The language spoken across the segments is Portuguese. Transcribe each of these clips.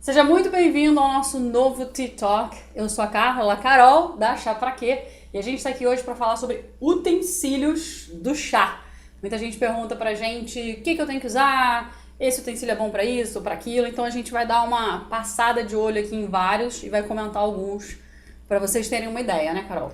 Seja muito bem-vindo ao nosso novo Tea Talk. Eu sou a Carol, da Chá Pra Quê? E a gente está aqui hoje para falar sobre utensílios do chá. Muita gente pergunta pra gente o que eu tenho que usar, esse utensílio é bom para isso ou para aquilo. Então a gente vai dar uma passada de olho aqui em vários e vai comentar alguns para vocês terem uma ideia, né, Carol?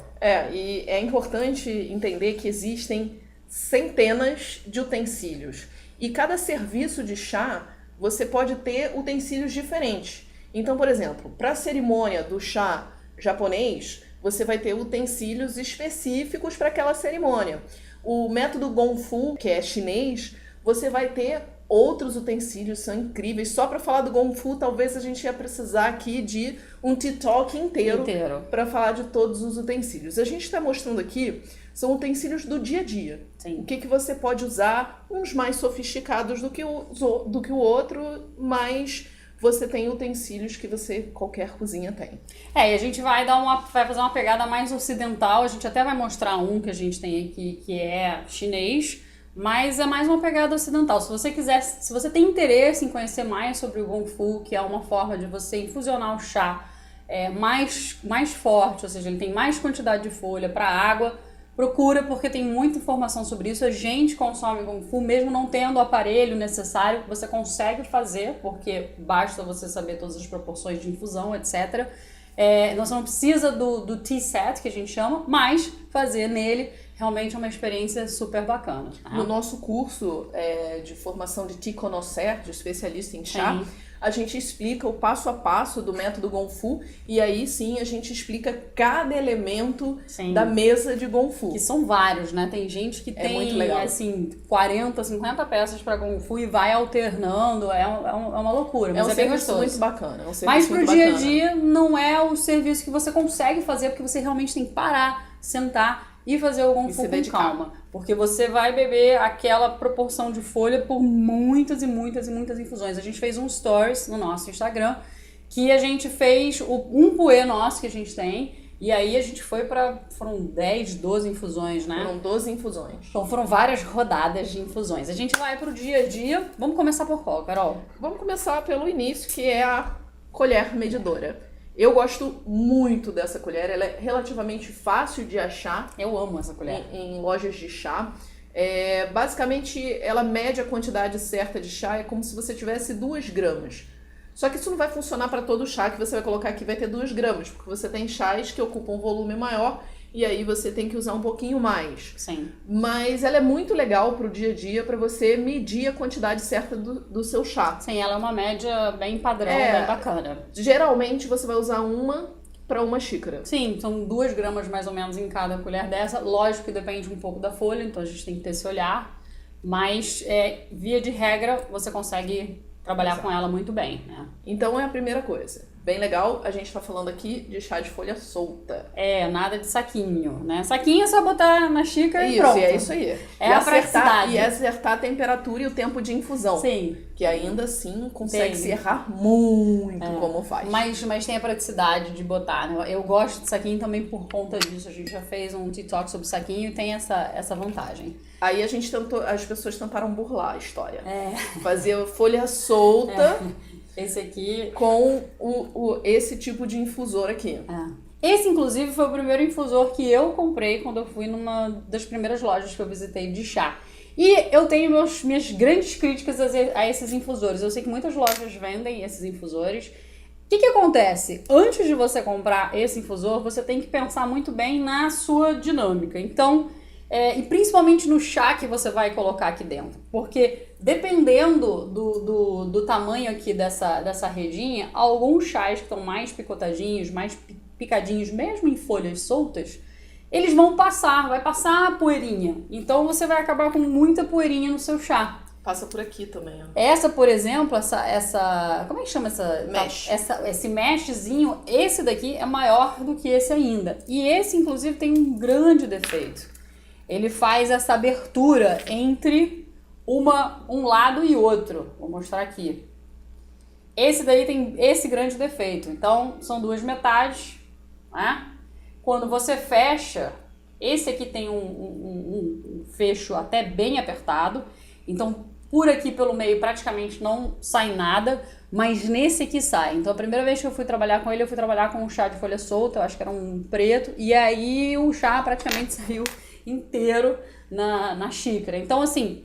E é importante entender que existem centenas de utensílios. E cada serviço de chá, você pode ter utensílios diferentes. Então, por exemplo, para a cerimônia do chá japonês, você vai ter utensílios específicos para aquela cerimônia. O método Gongfu, que é chinês, você vai ter outros utensílios, são incríveis. Só para falar do Gongfu, talvez a gente ia precisar aqui de um Tea Talk inteiro. Para falar de todos os utensílios. A gente está mostrando aqui, são utensílios do dia a dia. Sim. O que você pode usar, uns mais sofisticados do que o outro, mas você tem utensílios que qualquer cozinha tem. E a gente vai fazer uma pegada mais ocidental. A gente até vai mostrar um que a gente tem aqui que é chinês, mas é mais uma pegada ocidental. Se você tem interesse em conhecer mais sobre o Gongfu, que é uma forma de você infusionar o chá mais forte, ou seja, ele tem mais quantidade de folha para água, procura, porque tem muita informação sobre isso. A gente consome Gongfu, mesmo não tendo o aparelho necessário, você consegue fazer, porque basta você saber todas as proporções de infusão, etc. Você não precisa do tea set, que a gente chama, mas fazer nele realmente é uma experiência super bacana. No nosso curso de formação de Tea Connoisseur, de especialista em chá, a gente explica o passo a passo do método Gongfu, e aí sim a gente explica cada elemento da mesa de Gongfu. Que são vários, né? Tem gente que tem muito legal. Assim, 40, 50 peças para Gongfu e vai alternando, é uma loucura, mas é bem gostoso. Muito bacana. Mas pro dia a dia não é o serviço que você consegue fazer, porque você realmente tem que parar, sentar e fazer o Gongfu com calma. Porque você vai beber aquela proporção de folha por muitas e muitas e muitas infusões. A gente fez um stories no nosso Instagram, que a gente fez um puê nosso que a gente tem, e aí a gente foram 10, 12 infusões, né? Foram 12 infusões. Então foram várias rodadas de infusões. A gente vai pro dia a dia. Vamos começar por qual, Carol? Vamos começar pelo início, que é a colher medidora. Eu gosto muito dessa colher, ela é relativamente fácil de achar. Eu amo essa colher. Em lojas de chá. Basicamente, ela mede a quantidade certa de chá, é como se você tivesse 2 gramas. Só que isso não vai funcionar para todo chá que você vai colocar aqui, vai ter 2 gramas, porque você tem chás que ocupam um volume maior, e aí você tem que usar um pouquinho mais. Sim. Mas ela é muito legal pro dia a dia, para você medir a quantidade certa do seu chá. Sim, ela é uma média bem padrão, bem bacana. Geralmente você vai usar uma para uma xícara. Sim, são 2 gramas mais ou menos em cada colher dessa. Lógico que depende um pouco da folha, então a gente tem que ter esse olhar. Mas, via de regra, você consegue trabalhar com ela muito bem, né? Então é a primeira coisa. Bem legal, a gente tá falando aqui de chá de folha solta. Nada de saquinho, né? Saquinho é só botar na xícara e pronto. É isso aí. E acertar a temperatura e o tempo de infusão. Sim. Que ainda assim consegue se errar muito como faz. Mas tem a praticidade de botar, né? Eu gosto de saquinho também por conta disso. A gente já fez um TikTok sobre saquinho e tem essa vantagem. Aí as pessoas tentaram burlar a história. Fazer folha solta... Esse aqui... Com esse tipo de infusor aqui. Esse, inclusive, foi o primeiro infusor que eu comprei quando eu fui numa das primeiras lojas que eu visitei de chá. E eu tenho minhas grandes críticas a esses infusores. Eu sei que muitas lojas vendem esses infusores. O que acontece? Antes de você comprar esse infusor, você tem que pensar muito bem na sua dinâmica. Então... e principalmente no chá que você vai colocar aqui dentro, porque dependendo do tamanho aqui dessa redinha, alguns chás que estão mais picotadinhos, mais picadinhos, mesmo em folhas soltas, eles vai passar a poeirinha, então você vai acabar com muita poeirinha no seu chá. Passa por aqui também. Essa, por exemplo, como é que chama essa? Mesh. Esse meshzinho, esse daqui é maior do que esse ainda, e esse inclusive tem um grande defeito. Ele faz essa abertura entre um lado e outro. Vou mostrar aqui. Esse daí tem esse grande defeito. Então, são 2 metades, né? Quando você fecha, esse aqui tem um fecho até bem apertado. Então, Por aqui pelo meio praticamente não sai nada, mas nesse aqui sai. Então a primeira vez que eu fui trabalhar com ele, eu fui trabalhar com um chá de folha solta, eu acho que era um preto, e aí o chá praticamente saiu inteiro na xícara. Então assim,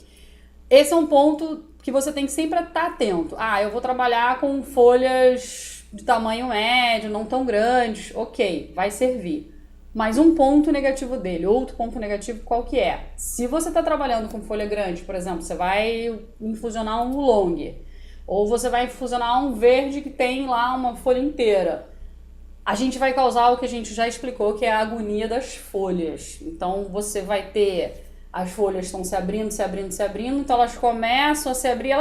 esse é um ponto que você tem que sempre estar atento. Ah, eu vou trabalhar com folhas de tamanho médio, não tão grandes, ok, vai servir. Mas um ponto negativo dele, outro ponto negativo, qual que é? Se você está trabalhando com folha grande, por exemplo, você vai infusionar um long, ou você vai infusionar um verde que tem lá uma folha inteira, a gente vai causar o que a gente já explicou, que é a agonia das folhas. Então você vai ter, as folhas estão se abrindo, então elas começam a se abrir,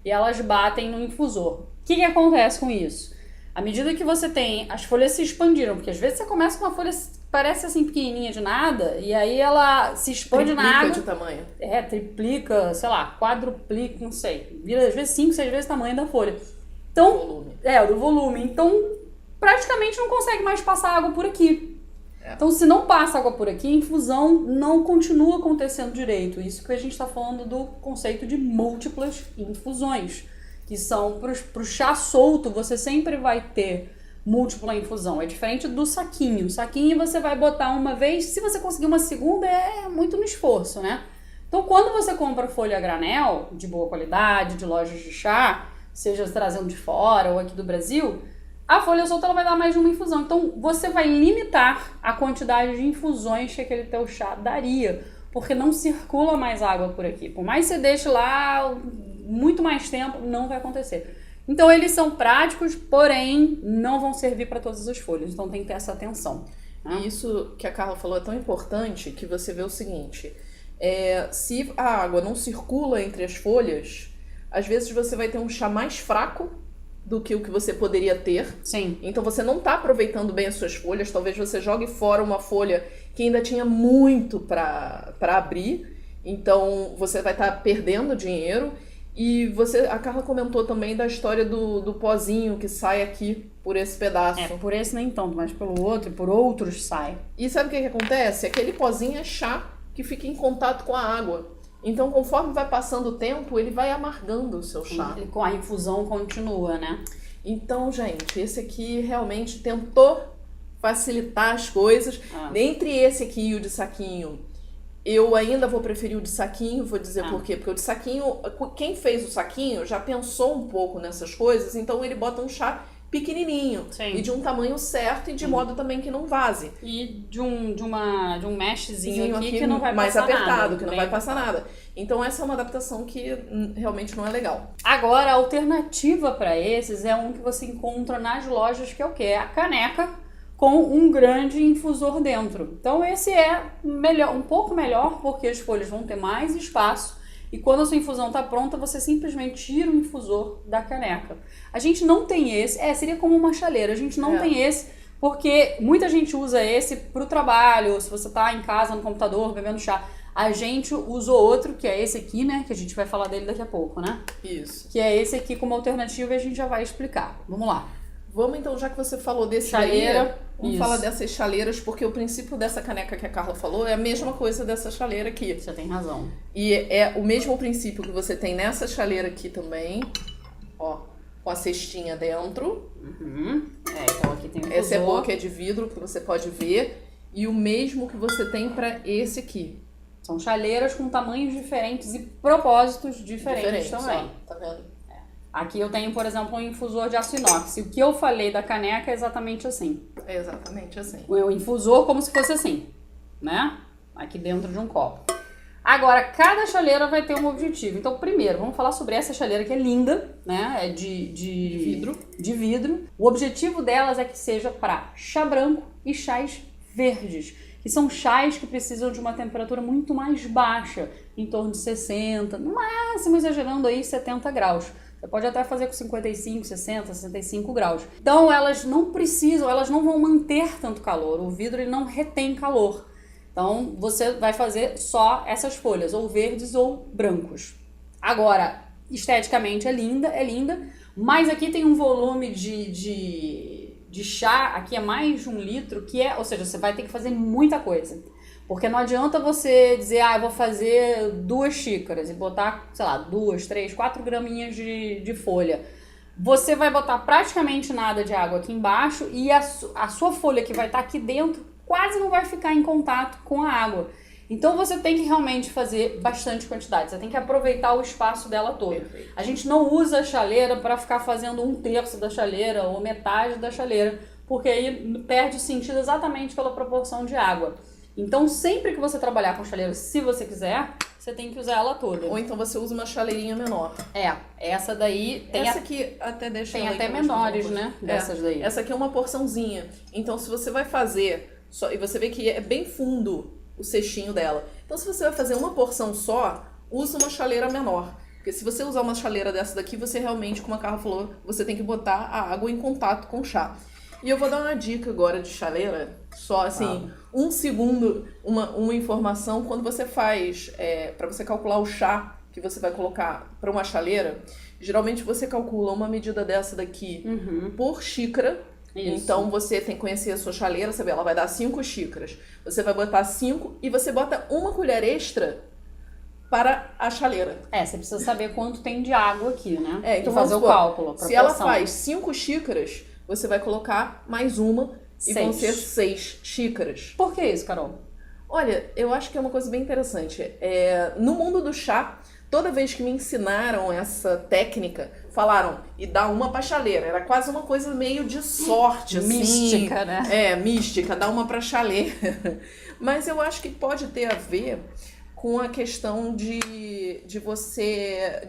e elas batem no infusor. O que acontece com isso? À medida que você tem, as folhas se expandiram, porque às vezes você começa com uma folha parece assim pequenininha de nada, e aí ela se expande na água. Triplica de tamanho. Triplica, sei lá, quadruplica, não sei. Vira às vezes 5, 6 vezes o tamanho da folha. Então, do volume. Então, praticamente não consegue mais passar água por aqui. Então, se não passa água por aqui, a infusão não continua acontecendo direito. Isso que a gente está falando do conceito de múltiplas infusões, que são para o chá solto, você sempre vai ter múltipla infusão. É diferente do saquinho. O saquinho você vai botar uma vez, se você conseguir uma segunda, é muito no esforço, né? Então, quando você compra folha a granel, de boa qualidade, de lojas de chá, seja trazendo de fora ou aqui do Brasil, a folha solta ela vai dar mais de uma infusão. Então, você vai limitar a quantidade de infusões que aquele teu chá daria, porque não circula mais água por aqui. Por mais que você deixe lá muito mais tempo, não vai acontecer. Então eles são práticos, porém não vão servir para todas as folhas. Então tem que ter essa atenção. Né? E isso que a Carla falou é tão importante que você vê o seguinte, se a água não circula entre as folhas, às vezes você vai ter um chá mais fraco do que o que você poderia ter. Sim. Então você não está aproveitando bem as suas folhas, talvez você jogue fora uma folha que ainda tinha muito para abrir, então você vai estar perdendo dinheiro. E a Carla comentou também da história do pozinho que sai aqui por esse pedaço. Por esse nem tanto, mas pelo outro e por outros sai. E sabe o que acontece? Aquele pozinho é chá que fica em contato com a água. Então, conforme vai passando o tempo, ele vai amargando o seu chá. Com a infusão continua, né? Então, gente, esse aqui realmente tentou facilitar as coisas. Entre esse aqui e o de saquinho, eu ainda vou preferir o de saquinho, vou dizer por quê. Porque o de saquinho, quem fez o saquinho já pensou um pouco nessas coisas, então ele bota um chá pequenininho. Sim. E de um tamanho certo e de modo também que não vaze. E de um meshzinho aqui que não vai mais passar apertado, nada. que não vai passar nada. Então essa é uma adaptação que realmente não é legal. Agora, a alternativa para esses é um que você encontra nas lojas, que é o quê? É a caneca com um grande infusor dentro. Então esse é melhor, um pouco melhor, porque as folhas vão ter mais espaço e quando a sua infusão está pronta, você simplesmente tira o infusor da caneca. A gente não tem esse, seria como uma chaleira, a gente não tem esse, porque muita gente usa esse para o trabalho, se você está em casa, no computador, bebendo chá. A gente usou outro, que é esse aqui, né, que a gente vai falar dele daqui a pouco, né? Isso. Que é esse aqui como alternativa e a gente já vai explicar. Vamos lá. Vamos então, já que você falou desse chaleira, vamos falar dessas chaleiras, porque o princípio dessa caneca que a Carla falou é a mesma coisa dessa chaleira aqui. Você tem razão. E é o mesmo princípio que você tem nessa chaleira aqui também, ó, com a cestinha dentro. Então aqui tem o Essa é boa, que é de vidro, que você pode ver, e o mesmo que você tem para esse aqui. São chaleiras com tamanhos diferentes e propósitos diferentes também. Ó, tá vendo? Aqui eu tenho, por exemplo, um infusor de aço inox. E o que eu falei da caneca é exatamente assim. É exatamente assim. O infusor como se fosse assim, né? Aqui dentro de um copo. Agora, cada chaleira vai ter um objetivo. Então, primeiro, vamos falar sobre essa chaleira que é linda, né? É de vidro. O objetivo delas é que seja para chá branco e chás verdes, que são chás que precisam de uma temperatura muito mais baixa, em torno de 60, no máximo exagerando aí 70 graus. Você pode até fazer com 55, 60, 65 graus. Então elas não precisam, elas não vão manter tanto calor. O vidro ele não retém calor. Então você vai fazer só essas folhas, ou verdes ou brancos. Agora, esteticamente é linda, mas aqui tem um volume de chá, aqui é mais de 1 litro, ou seja, você vai ter que fazer muita coisa. Porque não adianta você dizer, eu vou fazer 2 xícaras e botar, sei lá, 2, 3, 4 graminhas de folha. Você vai botar praticamente nada de água aqui embaixo e a sua folha que vai estar aqui dentro quase não vai ficar em contato com a água. Então você tem que realmente fazer bastante quantidade, você tem que aproveitar o espaço dela todo. Perfeito. A gente não usa a chaleira para ficar fazendo 1/3 da chaleira ou metade da chaleira, porque aí perde o sentido exatamente pela proporção de água. Então sempre que você trabalhar com chaleira, se você quiser, você tem que usar ela toda. Ou então você usa uma chaleirinha menor. Essa daí tem essa aqui até deixa tem eu até que eu vou menores, explicar né? uma coisa. Dessas daí. Essa aqui é uma porçãozinha. Então se você vai fazer só, e você vê que é bem fundo o cestinho dela. Então se você vai fazer uma porção só, usa uma chaleira menor. Porque se você usar uma chaleira dessa daqui, você realmente, como a Carla falou, você tem que botar a água em contato com o chá. E eu vou dar uma dica agora de chaleira, só assim, 1 segundo, uma informação. Quando você faz, para você calcular o chá que você vai colocar para uma chaleira, geralmente você calcula uma medida dessa daqui por xícara. Isso. Então você tem que conhecer a sua chaleira, você vê, ela vai dar 5 xícaras. Você vai botar 5 e você bota 1 colher extra para a chaleira. Você precisa saber quanto tem de água aqui, né? Então e fazer o vamos supor, cálculo. se ela faz 5 xícaras, você vai colocar mais uma e vão ser 6 xícaras. Por que isso, Carol? Olha, eu acho que é uma coisa bem interessante. No mundo do chá, toda vez que me ensinaram essa técnica, falaram, e dá uma pra chaleira. Era quase uma coisa meio de sorte, assim. Mística, né? Mística, dá uma pra chaleira. Mas eu acho que pode ter a ver com a questão de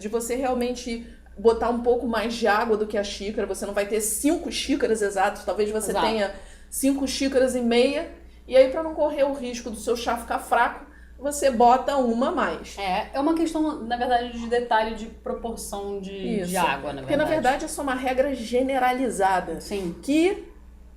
você realmente botar um pouco mais de água do que a xícara. Você não vai ter 5 xícaras exatas, talvez você tenha 5 xícaras e meia. E aí, para não correr o risco do seu chá ficar fraco, você bota uma a mais. É uma questão, na verdade, de detalhe de proporção de água, na verdade. Porque, na verdade, é só uma regra generalizada. Sim. Que,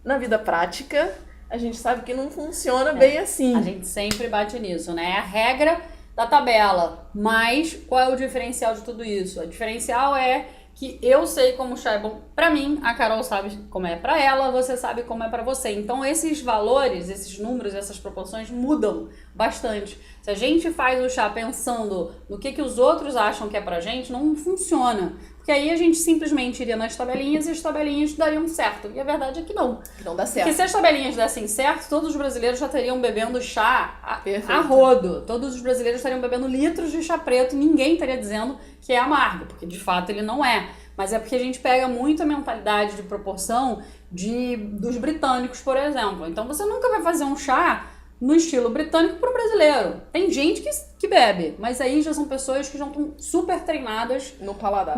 na vida prática, a gente sabe que não funciona bem assim. A gente sempre bate nisso, né? É a regra da tabela. Mas qual é o diferencial de tudo isso? O diferencial é que eu sei como o chá é bom pra mim, a Carol sabe como é pra ela, você sabe como é pra você. Então esses valores, esses números, essas proporções mudam bastante. Se a gente faz o chá pensando no que os outros acham que é pra gente, não funciona. Porque aí a gente simplesmente iria nas tabelinhas e as tabelinhas dariam certo. E a verdade é que não. Não dá certo. Porque se as tabelinhas dessem certo, todos os brasileiros já estariam bebendo chá a rodo. Todos os brasileiros estariam bebendo litros de chá preto e ninguém estaria dizendo que é amargo, porque de fato ele não é. Mas é porque a gente pega muito a mentalidade de proporção dos britânicos, por exemplo. Então você nunca vai fazer um chá no estilo britânico para o brasileiro. Tem gente que bebe, mas aí já são pessoas que já estão super treinadas no paladar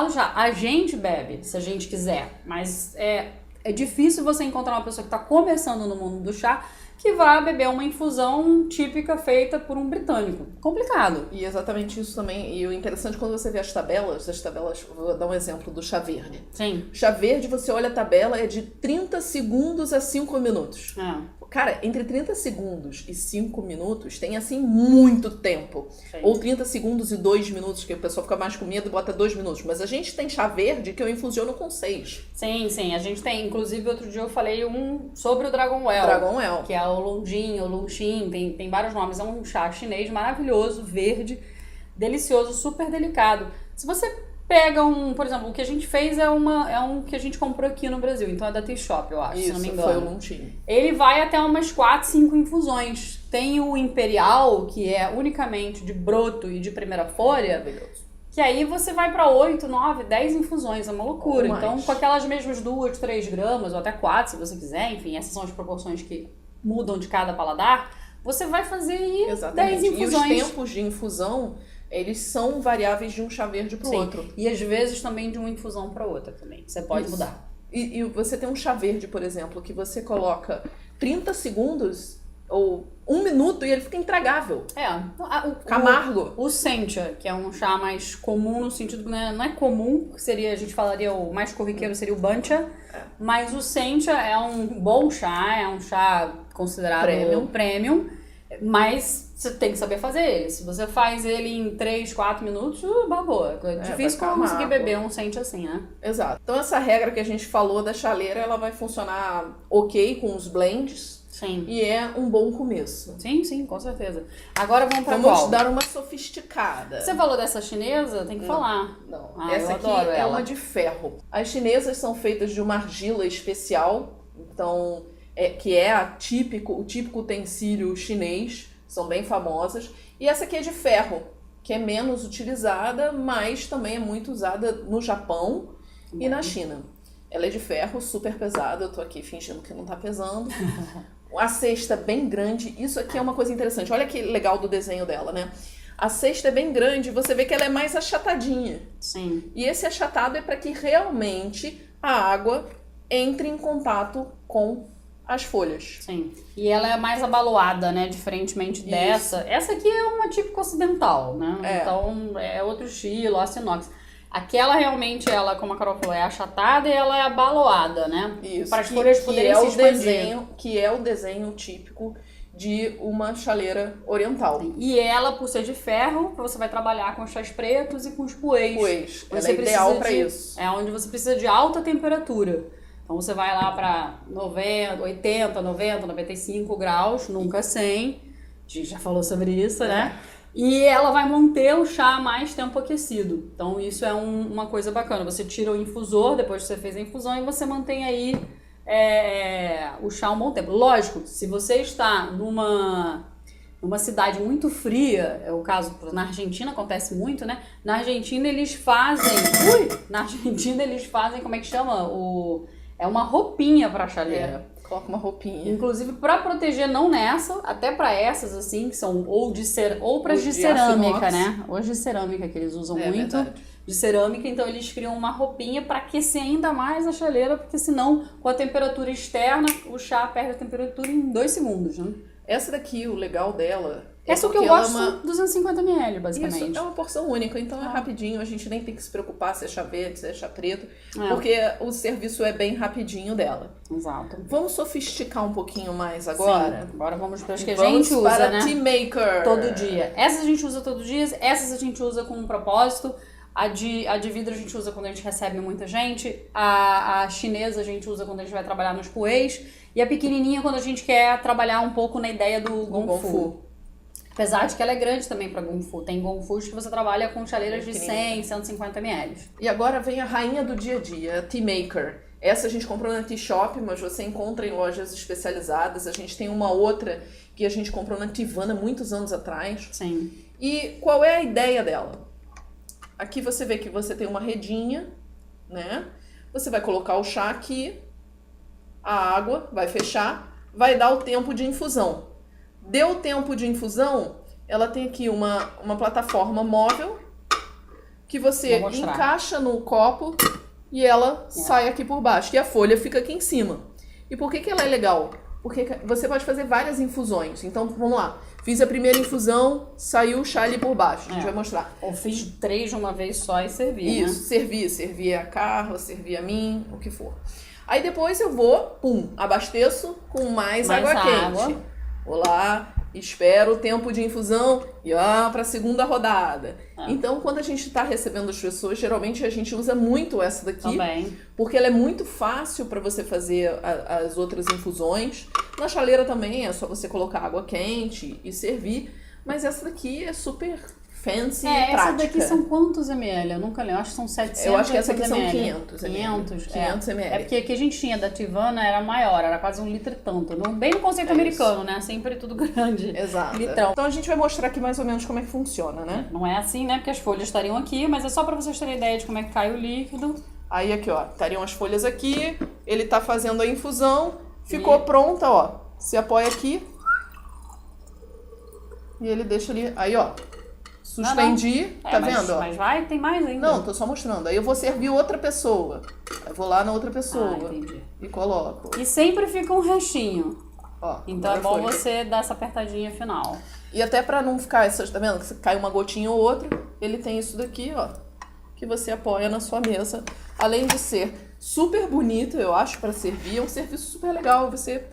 do chá. A gente bebe, se a gente quiser, mas é difícil você encontrar uma pessoa que está começando no mundo do chá que vai beber uma infusão típica feita por um britânico. Complicado. E exatamente isso também. E o interessante quando você vê as tabelas, vou dar um exemplo do chá verde. Sim. Chá verde, você olha a tabela, é de 30 segundos a 5 minutos. Cara, entre 30 segundos e 5 minutos tem, assim, muito tempo. Sim. Ou 30 segundos e 2 minutos, que o pessoal fica mais com medo e bota 2 minutos. Mas a gente tem chá verde que eu infusiono com 6. Sim, a gente tem. Inclusive, outro dia eu falei sobre o Dragon Well. Dragon Well. Que é o Longjing, o Luxin, tem vários nomes. É um chá chinês maravilhoso, verde, delicioso, super delicado. Se você pega por exemplo, o que a gente fez é um que a gente comprou aqui no Brasil, então é da Tea Shop, eu acho, se não me engano. Foi o Longjing. Ele vai até umas 4, 5 infusões. Tem o Imperial, que é unicamente de broto e de primeira folha, que aí você vai para 8, 9, 10 infusões, é uma loucura. Então, com aquelas mesmas 2, 3 gramas, ou até 4, se você quiser, enfim, essas são as proporções que mudam de cada paladar, você vai fazer aí 10 infusões. E os tempos de infusão, eles são variáveis de um chá verde pro outro. E às vezes também de uma infusão para outra também. Você pode mudar. E você tem um chá verde, por exemplo, que você coloca 30 segundos ou 1 minuto e ele fica intragável. Fica amargo. O Sencha, que é um chá mais comum no sentido que não é comum, a gente falaria o mais corriqueiro seria o Bancha, mas o Sencha é um bom chá, é um chá considerado premium, mas você tem que saber fazer ele. Se você faz ele em 3, 4 minutos, boa. É difícil conseguir beber um Sencha assim, né? Exato. Então essa regra que a gente falou da chaleira, ela vai funcionar ok com os blends, Sim. E é um bom começo. Sim, com certeza. Agora vamos pra Vamos qual? dar uma sofisticada. Você falou dessa chinesa? Tem que falar. Não, Ah, essa eu aqui adoro é ela. uma de ferro. As chinesas são feitas de uma argila especial, então que é o típico utensílio chinês, são bem famosas. E essa aqui é de ferro, que é menos utilizada, mas também é muito usada no Japão e na China. Ela é de ferro, super pesada, eu tô aqui fingindo que não tá pesando. A cesta é bem grande, isso aqui é uma coisa interessante. Olha que legal do desenho dela, né? A cesta é bem grande, você vê que ela é mais achatadinha. Sim. E esse achatado é para que realmente a água entre em contato com as folhas. Sim. E ela é mais abaloada, né? Diferentemente dessa. Essa aqui é uma típica ocidental, né? É. Então é outro estilo, aço inox. Aquela realmente, ela, como a Carol falou, é achatada e ela é abaloada, né? Isso. Para as folhas poderem se expandir. Que é o desenho típico de uma chaleira oriental. E ela, por ser de ferro, você vai trabalhar com os chás pretos e com os puês. Pois, ela Você é ideal precisa para de- isso. É onde você precisa de alta temperatura. Então você vai lá para 90, 80, 90, 95 graus, nunca 100. A gente já falou sobre isso, né? E ela vai manter o chá mais tempo aquecido. Então isso é uma coisa bacana. Você tira o infusor depois que você fez a infusão e você mantém aí o chá um bom tempo. Lógico, se você está numa cidade muito fria, é o caso na Argentina, acontece muito, né? Na Argentina eles fazem... como é que chama? É uma roupinha pra chaleira. Coloca uma roupinha. Inclusive pra proteger, não nessa, até pra essas assim, que são ou pras Ou de de cerâmica, aço inox. né? Ou as de cerâmica que eles usam muito. Verdade. De cerâmica, então eles criam uma roupinha pra aquecer ainda mais a chaleira, porque senão, com a temperatura externa, o chá perde a temperatura em 2 segundos, né? Essa daqui, o legal dela... Essa que eu porque ela gosto, é uma... 250 ml, basicamente. Isso, é uma porção única, então é rapidinho, a gente nem tem que se preocupar se é chá verde, se é chá preto, É. porque o serviço é bem rapidinho dela. Exato. Vamos sofisticar um pouquinho mais agora? Sim, agora vamos para as que a Vamos gente usa, para né? Tea Maker. Todo dia. Essas a gente usa todo dia, essas a gente usa com um propósito. A de vidro a gente usa quando a gente recebe muita gente. A chinesa a gente usa quando a gente vai trabalhar nos puês. E a pequenininha quando a gente quer trabalhar um pouco na ideia do Gongfu. Apesar de que ela é grande também para Gongfu. Tem Gongfus que você trabalha com chaleiras de 100, 150 ml. E agora vem a rainha do dia a dia, a Tea Maker. Essa a gente comprou na Tea Shop, mas você encontra em lojas especializadas. A gente tem uma outra que a gente comprou na Tivana muitos anos atrás. Sim. E qual é a ideia dela? Aqui você vê que você tem uma redinha, né? Você vai colocar o chá aqui, a água vai fechar, vai dar o tempo de infusão. Deu o tempo de infusão, ela tem aqui uma plataforma móvel que você Vou mostrar. encaixa no copo e ela sai aqui por baixo. E a folha fica aqui em cima. E por que ela é legal? Porque você pode fazer várias infusões. Então, vamos lá. Fiz a primeira infusão, saiu o chá ali por baixo. A gente vai mostrar. Ou fiz 3 de uma vez só e servi, Isso, servi a Carla, servi a mim, o que for. Aí depois eu vou, abasteço com mais água quente. Vou lá, espero o tempo de infusão e para a segunda rodada. Então, quando a gente está recebendo as pessoas, geralmente a gente usa muito essa daqui. Também. Porque ela é muito fácil para você fazer as outras infusões. Na chaleira também é só você colocar água quente e servir. Mas essa daqui é super fancy e prática. Essa daqui são quantos ml? Eu nunca lembro, acho que são 700 Eu acho que essa aqui são ml. 500 ml. 500 ml. É porque a que a gente tinha da Tivana era maior, era quase 1 litro e tanto. Bem no conceito americano, né? Sempre tudo grande. Exato. Litrão. Então a gente vai mostrar aqui mais ou menos como é que funciona, né? Não é assim, né? Porque as folhas estariam aqui, mas é só pra vocês terem ideia de como é que cai o líquido. Aí aqui, ó, estariam as folhas aqui, ele tá fazendo a infusão, ficou pronta, ó. Se apoia aqui. E ele deixa ali, aí ó, suspendi, tá vendo? Ó? Mas vai, tem mais ainda. Não, tô só mostrando. Aí eu vou servir outra pessoa. Eu vou lá na outra pessoa entendi. e coloco. E sempre fica um restinho. Ó, Então é agora bom foi. você dar essa apertadinha final. E até pra não ficar essas, tá vendo? Que cai uma gotinha ou outra, ele tem isso daqui, ó. que você apoia na sua mesa. Além de ser super bonito, eu acho, para servir, é um serviço super legal. Você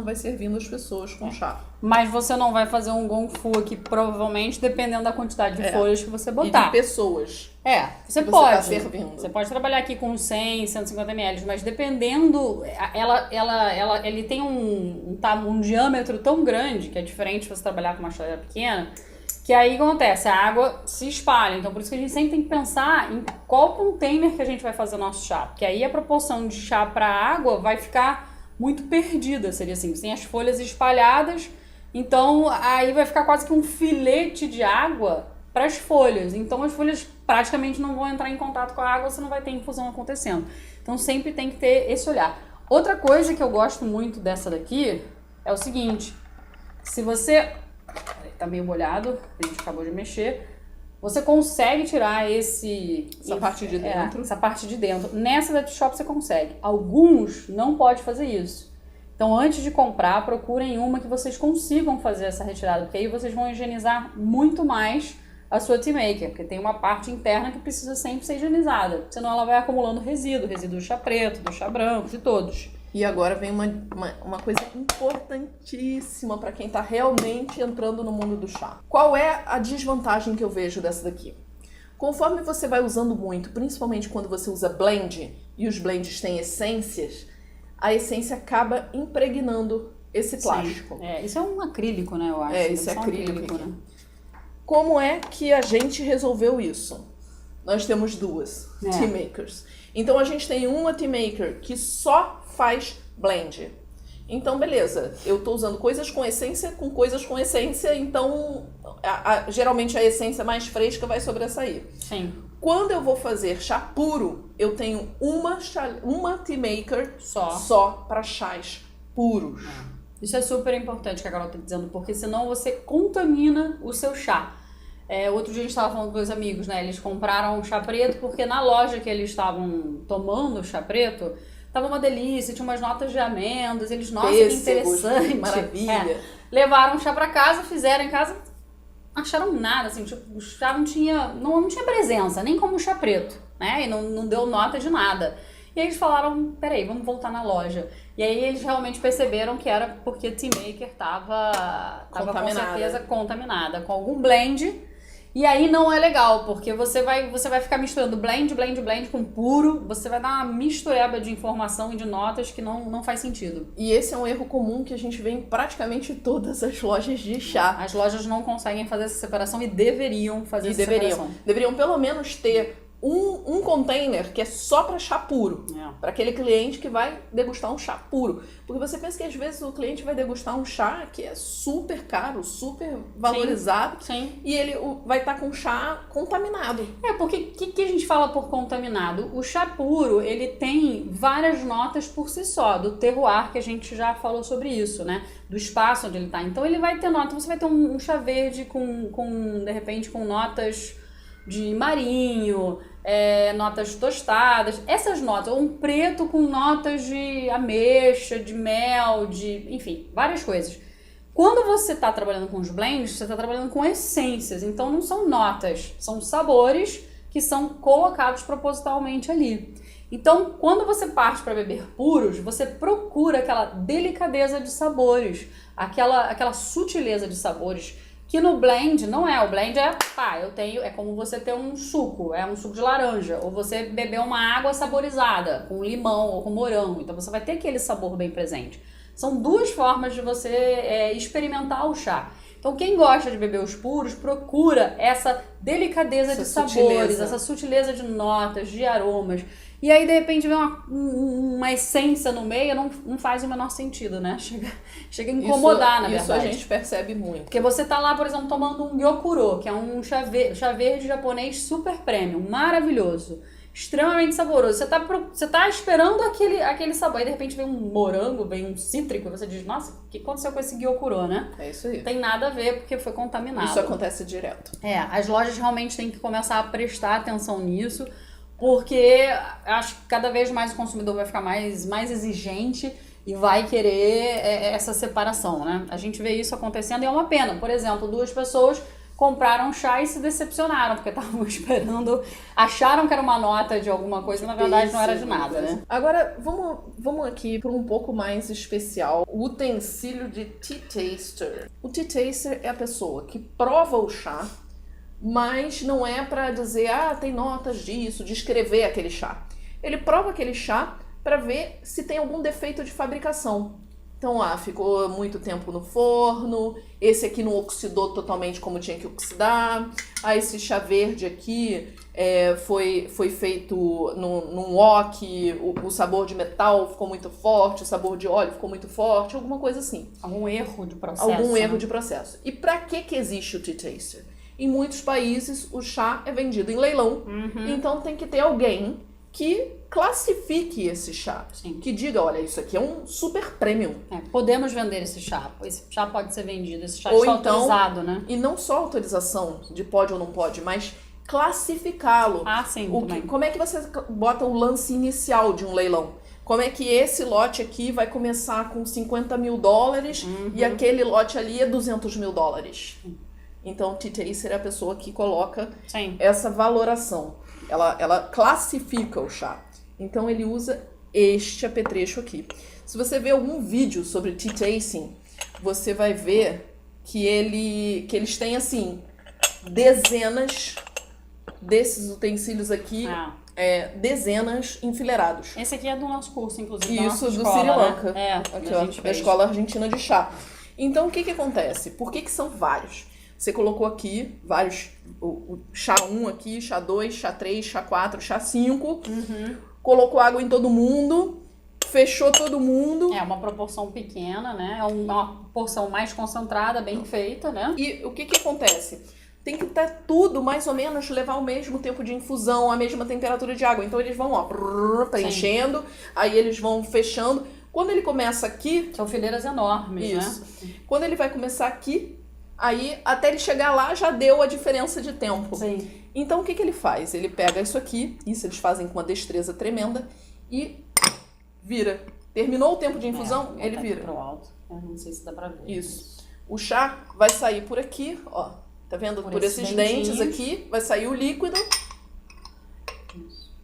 vai servindo as pessoas com chá. Mas você não vai fazer um gonfu aqui, provavelmente, dependendo da quantidade de folhas que você botar. E de pessoas. Você que pode. Tá servindo. Você pode trabalhar aqui com 100, 150 ml, mas dependendo, ele tem um diâmetro tão grande, que é diferente de você trabalhar com uma chaleira pequena, que aí acontece, a água se espalha. Então, por isso que a gente sempre tem que pensar em qual container que a gente vai fazer o nosso chá. Porque aí a proporção de chá para água vai ficar muito perdida, seria assim. Você tem as folhas espalhadas, então aí vai ficar quase que um filete de água para as folhas. Então, as folhas praticamente não vão entrar em contato com a água, você não vai ter infusão acontecendo. Então, sempre tem que ter esse olhar. Outra coisa que eu gosto muito dessa daqui é o seguinte, se você... Tá meio molhado, a gente acabou de mexer. Você consegue tirar essa parte de dentro. Essa parte de dentro. Nessa da Shop você consegue. Alguns não podem fazer isso. Então, antes de comprar, procurem uma que vocês consigam fazer essa retirada, porque aí vocês vão higienizar muito mais a sua tea maker, porque tem uma parte interna que precisa sempre ser higienizada, senão ela vai acumulando resíduo do chá preto, do chá branco, de todos. E agora vem uma coisa importantíssima para quem está realmente entrando no mundo do chá. Qual é a desvantagem que eu vejo dessa daqui? Conforme você vai usando muito, principalmente quando você usa blend, e os blends têm essências, a essência acaba impregnando esse plástico. Sim. Isso é um acrílico, né, eu acho. Isso é acrílico, né? Como é que a gente resolveu isso? Nós temos duas tea makers. Então a gente tem uma tea maker que só faz blend. Então, beleza, eu tô usando coisas com essência com coisas com essência, então geralmente a essência mais fresca vai sobressair. Sim. Quando eu vou fazer chá puro, eu tenho uma tea maker só para chás puros. Isso é super importante que a Carol tá dizendo, porque senão você contamina o seu chá. Outro dia a gente estava falando com os amigos, né? Eles compraram chá preto porque na loja que eles estavam tomando chá preto, tava uma delícia, tinha umas notas de amêndoas, eles, nossa, que interessante. Maravilha. Levaram o chá pra casa, fizeram em casa, acharam nada, assim, tipo, o chá não tinha presença, nem como o chá preto, né? E não deu nota de nada. E aí eles falaram, peraí, vamos voltar na loja. E aí eles realmente perceberam que era porque a tea maker tava com certeza contaminada com algum blend. E aí não é legal, porque você vai ficar misturando blend com puro, você vai dar uma mistureba de informação e de notas que não faz sentido. E esse é um erro comum que a gente vê em praticamente todas as lojas de chá. As lojas não conseguem fazer essa separação e deveriam fazer essa separação. Deveriam pelo menos ter um container que é só para chá puro, para aquele cliente que vai degustar um chá puro. Porque você pensa que às vezes o cliente vai degustar um chá que é super caro, super valorizado, sim. E ele vai estar com chá contaminado. Porque o que a gente fala por contaminado? O chá puro, ele tem várias notas por si só, do terroir, que a gente já falou sobre isso, né? Do espaço onde ele está. Então ele vai ter nota, você vai ter um chá verde de repente, com notas de marinho, notas tostadas, essas notas, ou um preto com notas de ameixa, de mel, enfim, várias coisas. Quando você está trabalhando com os blends, você está trabalhando com essências, então não são notas, são sabores que são colocados propositalmente ali. Então, quando você parte para beber puros, você procura aquela delicadeza de sabores, aquela sutileza de sabores, que no blend não é. O blend é como você ter um suco de laranja, ou você beber uma água saborizada, com limão ou com morango. Então você vai ter aquele sabor bem presente. São duas formas de você experimentar o chá. Então quem gosta de beber os puros, procura essa delicadeza de sabores, essa sutileza de notas, de aromas. E aí, de repente, vem uma essência no meio, não faz o menor sentido, né? Chega a incomodar, na verdade. Isso a gente percebe muito. Porque você tá lá, por exemplo, tomando um gyokuro, que é um chá verde japonês super premium, maravilhoso, extremamente saboroso. Você tá esperando aquele sabor, e de repente vem um morango, vem um cítrico, e você diz, nossa, o que aconteceu com esse gyokuro, né? É isso aí. Tem nada a ver, porque foi contaminado. Isso acontece direto. As lojas realmente têm que começar a prestar atenção nisso, porque acho que cada vez mais o consumidor vai ficar mais exigente e vai querer essa separação, né? A gente vê isso acontecendo e é uma pena. Por exemplo, duas pessoas compraram chá e se decepcionaram, porque estavam esperando, acharam que era uma nota de alguma coisa, na verdade não era de nada, né? Agora, vamos aqui para um pouco mais especial, o utensílio de tea taster. O tea taster é a pessoa que prova o chá, mas não é para dizer, tem notas disso, descrever aquele chá. Ele prova aquele chá para ver se tem algum defeito de fabricação. Então, ficou muito tempo no forno, esse aqui não oxidou totalmente como tinha que oxidar, esse chá verde aqui foi feito num wok, o sabor de metal ficou muito forte, o sabor de óleo ficou muito forte, alguma coisa assim. Algum erro de processo. Algum erro de processo. E para que existe o tea taster? Em muitos países, o chá é vendido em leilão, então tem que ter alguém que classifique esse chá. Sim. Que diga, olha, isso aqui é um super premium. Podemos vender esse chá pode ser vendido, esse chá Ou está então, autorizado, né? E não só autorização de pode ou não pode, mas classificá-lo. Sim, também. Como é que você bota o lance inicial de um leilão? Como é que esse lote aqui vai começar com $50 mil e aquele lote ali é $200 mil? Então, o tea taster é a pessoa que coloca essa valoração. Ela classifica o chá. Então, ele usa este apetrecho aqui. Se você ver algum vídeo sobre tea tasting, você vai ver que eles têm, assim, dezenas desses utensílios aqui, dezenas enfileirados. Esse aqui é do nosso curso, inclusive. Isso, do escola, Sri Lanka. Né? Aqui, da Escola Argentina de Chá. Então, o que acontece? Por que são vários? Você colocou aqui vários, o chá 1 aqui, chá 2, chá 3, chá 4, chá 5. Colocou água em todo mundo, fechou todo mundo. É uma proporção pequena, né? É uma porção mais concentrada, bem feita, né? E o que acontece? Tem que estar tudo mais ou menos, levar o mesmo tempo de infusão, a mesma temperatura de água. Então eles vão, preenchendo, aí eles vão fechando. Quando ele começa aqui... São fileiras enormes, isso, né? Quando ele vai começar aqui, aí, até ele chegar lá, já deu a diferença de tempo. Sim. Então, o que ele faz? Ele pega isso aqui, isso eles fazem com uma destreza tremenda, e vira. Terminou o tempo de infusão, ele vira. Pro alto. Não sei se dá pra ver. Isso. O chá vai sair por aqui, ó. Tá vendo? Por esses dentes aqui, vai sair o líquido. Isso.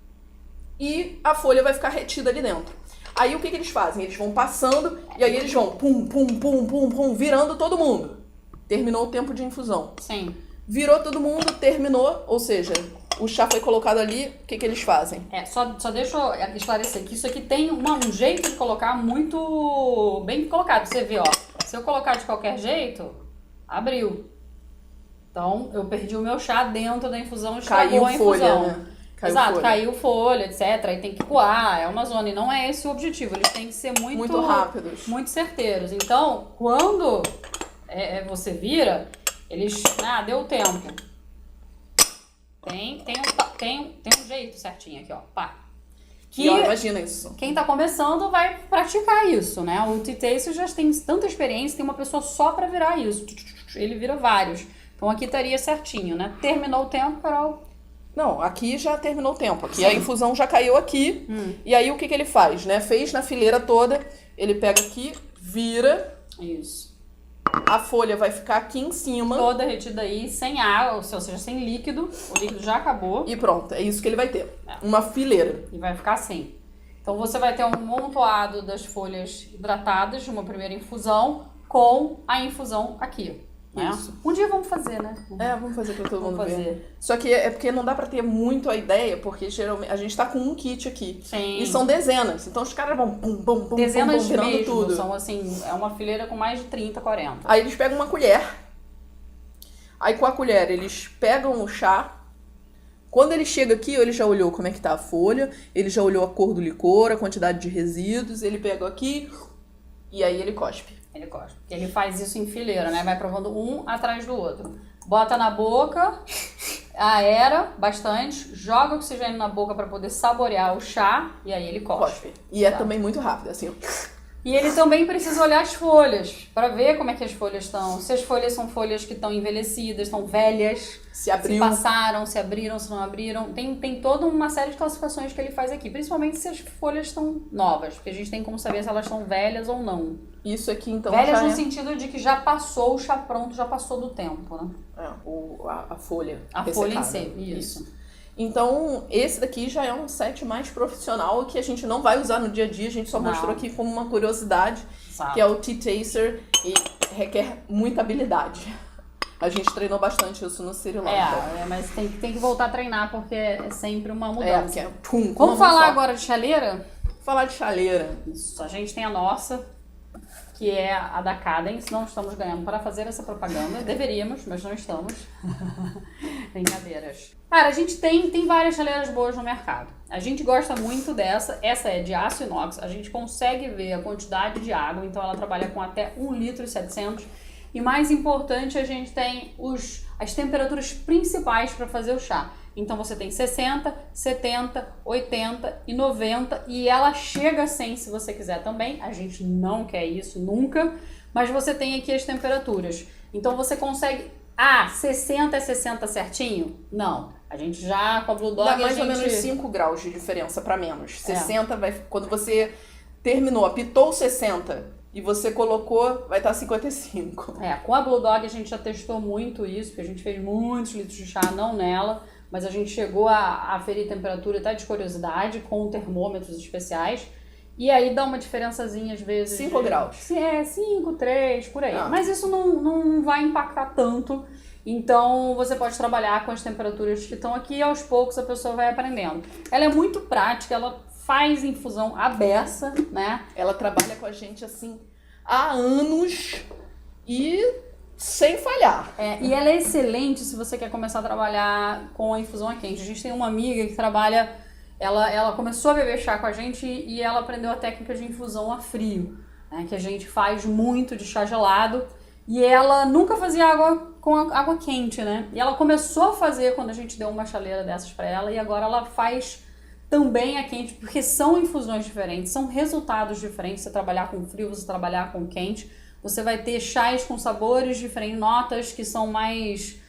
E a folha vai ficar retida ali dentro. Aí, o que eles fazem? Eles vão passando, e aí eles vão pum, pum, pum, pum, pum, virando todo mundo. Terminou o tempo de infusão. Sim. Virou todo mundo, terminou, ou seja, o chá foi colocado ali, o que eles fazem? Só deixa eu esclarecer que isso aqui tem um jeito de colocar muito bem colocado. Você vê, ó, se eu colocar de qualquer jeito, abriu. Então, eu perdi o meu chá dentro da infusão, estragou a infusão. Folha, né? Caiu folha, etc. Aí tem que coar, é uma zona. E não é esse o objetivo, eles têm que ser muito rápidos. Muito certeiros. Então, quando... você vira, eles... deu tempo. Tem um jeito certinho aqui, ó. Pá. Imagina isso. Quem tá começando vai praticar isso, né? O tea taster já tem tanta experiência, tem uma pessoa só pra virar isso. Ele vira vários. Então aqui estaria certinho, né? Terminou o tempo, Carol? Não, aqui já terminou o tempo. Aqui a infusão já caiu aqui. E aí o que ele faz, né? Fez na fileira toda. Ele pega aqui, vira. Isso. A folha vai ficar aqui em cima. Toda retida aí, sem água, ou seja, sem líquido. O líquido já acabou. E pronto, é isso que ele vai ter. Uma fileira. E vai ficar assim. Então você vai ter um montoado das folhas hidratadas de uma primeira infusão com a infusão aqui. Né? Isso. Um dia vamos fazer, né? Vamos fazer pra todo mundo ver. Só que é porque não dá pra ter muito a ideia, porque geralmente a gente tá com um kit aqui. Sim. E são dezenas. Então os caras vão pum, pum, pum, dezenas pum, virando mesmo, tudo. São assim, é uma fileira com mais de 30, 40. Aí eles pegam uma colher. Aí com a colher eles pegam o chá. Quando ele chega aqui, ele já olhou como é que tá a folha, ele já olhou a cor do licor, a quantidade de resíduos, ele pega aqui e aí ele cospe. Ele cospe. Ele faz isso em fileira, né? Vai provando um atrás do outro. Bota na boca, aera bastante, joga oxigênio na boca para poder saborear o chá e aí ele cospe. E é também muito rápido, assim, E ele também precisa olhar as folhas, para ver como é que as folhas estão. Se as folhas são folhas que estão envelhecidas, estão velhas, se passaram, se abriram, se não abriram. Tem toda uma série de classificações que ele faz aqui, principalmente se as folhas estão novas, porque a gente tem como saber se elas estão velhas ou não. Isso aqui, então, velhas no sentido de que já passou o chá pronto, já passou do tempo, né? A folha. A folha em si, isso. Então, esse daqui já é um set mais profissional que a gente não vai usar no dia a dia, a gente só mostrou aqui como uma curiosidade, que é o Tea Taster e requer muita habilidade. A gente treinou bastante isso no Sri Lanka. Mas tem que voltar a treinar porque é sempre uma mudança. Vamos falar agora de chaleira? Falar de chaleira. Isso, a gente tem a nossa, que é a da Cadence. Não estamos ganhando para fazer essa propaganda. Deveríamos, mas não estamos. Brincadeiras. Cara, a gente tem várias chaleiras boas no mercado. A gente gosta muito dessa. Essa é de aço inox. A gente consegue ver a quantidade de água. Então ela trabalha com até 1,7 litro. E mais importante, a gente tem as temperaturas principais para fazer o chá. Então você tem 60, 70, 80 e 90 e ela chega a 100 se você quiser também. A gente não quer isso nunca, mas você tem aqui as temperaturas. Então você consegue... 60 é 60 certinho? Não. A gente já, com a Blue Dog, dá mais ou menos 5 graus de diferença para menos. 60 vai... Quando você terminou, apitou 60... E você colocou, vai estar 55. Com a Blue Dog a gente já testou muito isso, porque a gente fez muitos litros de chá, não nela, mas a gente chegou a aferir temperatura até de curiosidade, com termômetros especiais. E aí dá uma diferençazinha às vezes. 5 graus. 5, 3, por aí. Mas isso não vai impactar tanto. Então você pode trabalhar com as temperaturas que estão aqui e aos poucos a pessoa vai aprendendo. Ela é muito prática, ela faz infusão à beça, né? Ela trabalha com a gente assim há anos e sem falhar. E ela é excelente se você quer começar a trabalhar com a infusão a quente. A gente tem uma amiga que trabalha, ela começou a beber chá com a gente e ela aprendeu a técnica de infusão a frio, né? Que a gente faz muito de chá gelado. E ela nunca fazia água com água quente, né? E ela começou a fazer quando a gente deu uma chaleira dessas para ela e agora ela faz também a quente, porque são infusões diferentes, são resultados diferentes. Você trabalhar com frio, você trabalhar com quente, você vai ter chás com sabores diferentes, notas que são mais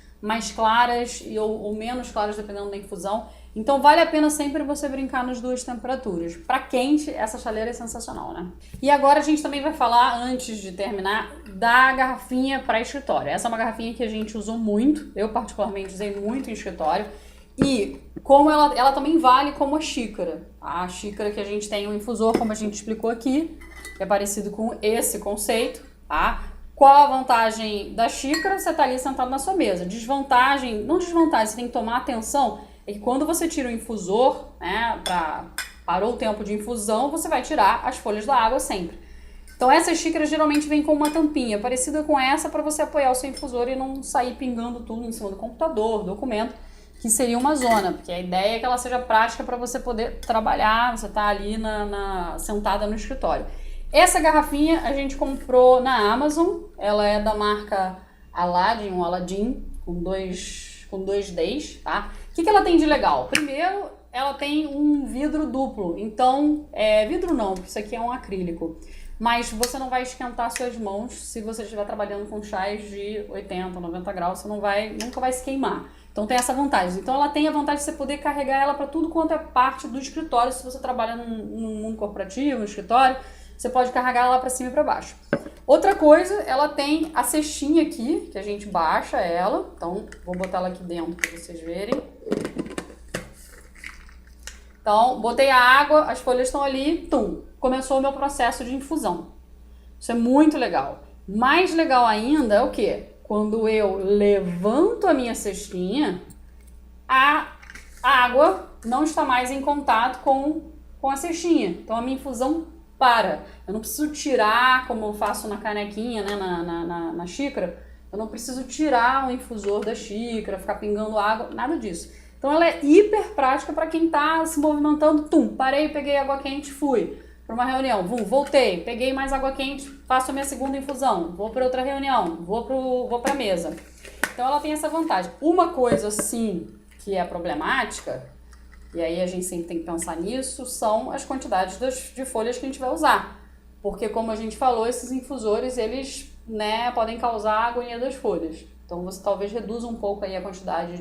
claras ou menos claras, dependendo da infusão. Então vale a pena sempre você brincar nas duas temperaturas. Para quente, essa chaleira é sensacional, né? E agora a gente também vai falar, antes de terminar, da garrafinha para escritório. Essa é uma garrafinha que a gente usou muito, eu particularmente usei muito em escritório. E como ela também vale como a xícara. A xícara que a gente tem, o infusor, como a gente explicou aqui, é parecido com esse conceito, tá? Qual a vantagem da xícara? Você tá ali sentado na sua mesa. Desvantagem, não desvantagem, você tem que tomar atenção, é que quando você tira o infusor, né, parou o tempo de infusão, você vai tirar as folhas da água sempre. Então essas xícaras geralmente vêm com uma tampinha parecida com essa para você apoiar o seu infusor e não sair pingando tudo em cima do computador, documento, que seria uma zona, porque a ideia é que ela seja prática para você poder trabalhar, você tá ali sentada no escritório. Essa garrafinha a gente comprou na Amazon, ela é da marca Aladdin, com dois Ds, tá? O que ela tem de legal? Primeiro, ela tem um vidro duplo, então, vidro não, porque isso aqui é um acrílico, mas você não vai esquentar suas mãos se você estiver trabalhando com chás de 80, 90 graus, você nunca vai se queimar. Então tem essa vantagem. Então ela tem a vantagem de você poder carregar ela para tudo quanto é parte do escritório. Se você trabalha num mundo corporativo, no escritório, você pode carregar ela para cima e para baixo. Outra coisa, ela tem a cestinha aqui, que a gente baixa ela. Então vou botar ela aqui dentro para vocês verem. Então botei a água, as folhas estão ali, começou o meu processo de infusão. Isso é muito legal. Mais legal ainda é o quê? Quando eu levanto a minha cestinha, a água não está mais em contato com a cestinha. Então a minha infusão para. Eu não preciso tirar, como eu faço na canequinha, né, na xícara. Eu não preciso tirar o infusor da xícara, ficar pingando água, nada disso. Então ela é hiper prática para quem está se movimentando. Parei, peguei água quente, fui para uma reunião, voltei, peguei mais água quente, faço a minha segunda infusão, vou para outra reunião, vou para a mesa. Então ela tem essa vantagem. Uma coisa sim que é problemática, e aí a gente sempre tem que pensar nisso, são as quantidades de folhas que a gente vai usar. Porque, como a gente falou, esses infusores, eles, né, podem causar a agonia das folhas. Então, você talvez reduza um pouco aí a quantidade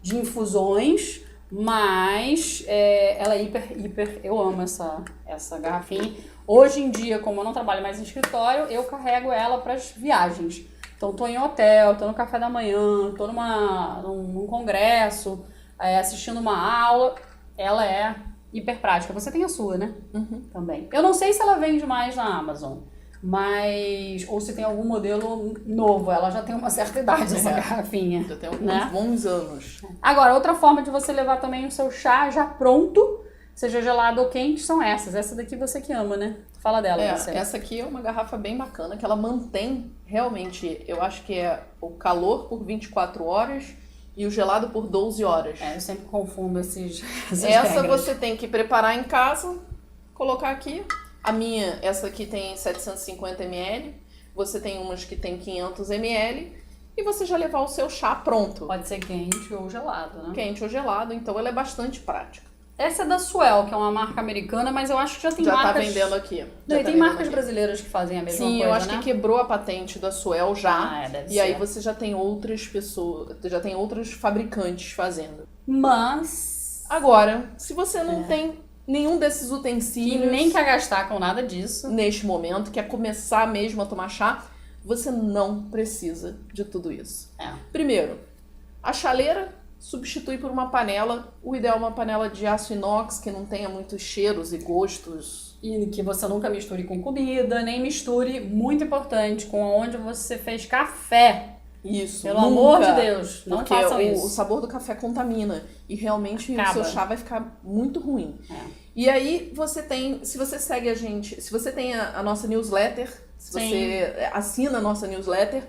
de infusões, mas ela é hiper... Eu amo essa garrafinha. Hoje em dia, como eu não trabalho mais em escritório, eu carrego ela para as viagens. Então, tô em hotel, tô no café da manhã, tô num congresso, assistindo uma aula. Ela é hiper prática. Você tem a sua, né? Uhum. Também. Eu não sei se ela vende mais na Amazon, mas... Ou se tem algum modelo novo. Ela já tem uma certa idade, essa garrafinha. Já tem alguns né? bons anos. Agora, outra forma de você levar também o seu chá já pronto, seja gelado ou quente, são essas. Essa daqui você que ama, né? Fala dela, você. Essa aqui é uma garrafa bem bacana, que ela mantém realmente, eu acho que é o calor por 24 horas e o gelado por 12 horas. Eu sempre confundo essas Essa regras. você tem que preparar em casa, colocar aqui. Essa aqui tem 750 ml, você tem umas que tem 500 ml e você já levar o seu chá pronto. Pode ser quente ou gelado, né? Quente ou gelado, então ela é bastante prática. Essa é da Swell, que é uma marca americana, mas eu acho que já tem Já marcas... tá vendendo aqui. Não, e tem marcas brasileiras que fazem a mesma coisa, Sim, eu acho né? que quebrou a patente da Swell já. Deve e ser. aí você já tem outras pessoas, já tem outros fabricantes fazendo. Mas... Agora, se você não tem nenhum desses E utensílios nem quer gastar com nada disso. neste momento, quer começar mesmo a tomar chá, você não precisa de tudo isso. Primeiro, a chaleira substitui por uma panela. O ideal é uma panela de aço inox que não tenha muitos cheiros e gostos. E que você nunca misture com comida, nem misture, muito importante, com onde você fez café. Isso, Pelo nunca, amor de Deus, não porque façam o isso. O sabor do café contamina e realmente o seu chá vai ficar muito ruim. E aí você tem, se você segue a gente, se você tem a nossa newsletter, se você assina a nossa newsletter,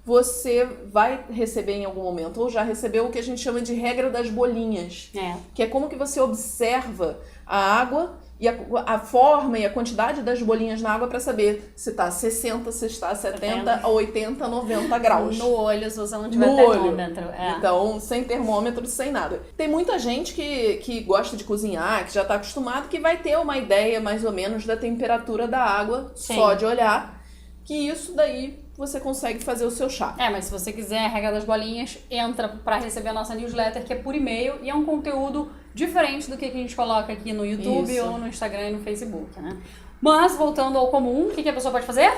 você vai receber em algum momento, ou já recebeu, o que a gente chama de regra das bolinhas. Que é como que você observa a água e a forma e a quantidade das bolinhas na água para saber se tá 60, se está 70, 80, 90 graus. No olho, se você não tiver No termômetro. olho. Então, sem termômetro, sem nada. Tem muita gente que gosta de cozinhar, que já tá acostumado, que vai ter uma ideia mais ou menos da temperatura da água, só de olhar, que isso daí você consegue fazer o seu chá. Mas se você quiser a regra das bolinhas, entra para receber a nossa newsletter, que é por e-mail, e é um conteúdo diferente do que a gente coloca aqui no YouTube ou no Instagram e no Facebook, né? Mas, voltando ao comum, o que a pessoa pode fazer?